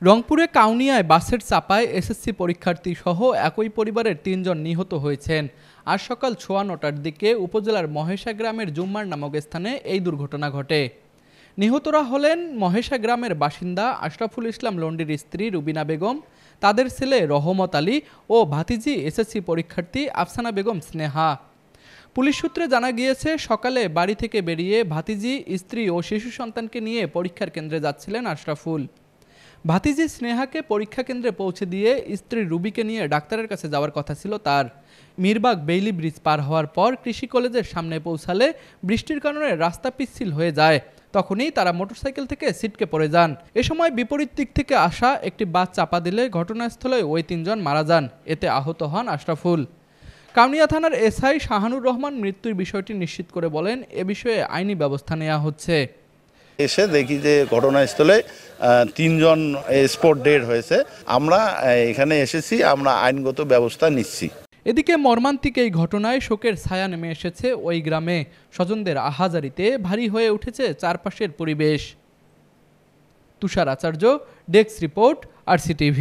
রংপুরে কাউনিয়ায় বাসের চাপায় এসএসসি পরীক্ষার্থী সহ একই পরিবারের ৩ জন নিহত হয়েছেন। আজ সকাল ৯:৯টার দিকে উপজেলার মহেশা গ্রামের জুম্মার নামক স্থানে এই দুর্ঘটনা ঘটে। নিহতরা হলেন মহেশা গ্রামের বাসিন্দা আশরাফুল ইসলাম লন্ডির স্ত্রী রুবিনা বেগম, তাদের ছেলে রহমত আলী ও ভাতিজি এসএসসি পরীক্ষার্থী আফসানা বেগম স্নেহা। পুলিশ সূত্রে জানা গিয়েছে, সকালে বাড়ি থেকে বেরিয়ে ভাতিজি, স্ত্রী ও শিশু সন্তানকে নিয়ে পরীক্ষার কেন্দ্রে যাচ্ছিলেন আশরাফুল। ভাতিজি স্নেহাকে পরীক্ষা কেন্দ্রে পৌঁছে দিয়ে স্ত্রী রুবিকে নিয়ে ডাক্তারের কাছে যাওয়ার কথা ছিল তার। মিরবাগ বেইলি ব্রিজ পার হওয়ার পর কৃষি কলেজের সামনে পৌঁছালে বৃষ্টির কারণে রাস্তা পিচ্ছিল হয়ে যায়। তখনই তারা মোটরসাইকেল থেকে ছিটকে পড়ে যান। এ সময় বিপরীত দিক থেকে আসা একটি বাস চাপা দিলে ঘটনাস্থলে ওই ৩ জন মারা যান। এতে আহত হন আশরাফুল। কাউনিয়া থানার এসআই শাহানুর রহমান মৃত্যুর বিষয়টি নিশ্চিত করে বলেন, এ বিষয়ে আইনি ব্যবস্থা নেওয়া হচ্ছে। এসে দেখি যে ঘটনাস্থলে ৩ জন স্পট ডেড হয়েছে। আমরা এখানে এসেছি, আমরা আইনগত ব্যবস্থা নিচ্ছি। এদিকে মর্মান্তিক এই ঘটনায় শোকের ছায়া নেমে এসেছে ওই গ্রামে। স্বজনদের আহাজারিতে ভারী হয়ে উঠেছে চারপাশের পরিবেশ। তুষার আচার্য, ডেস্ক রিপোর্ট, RCTV।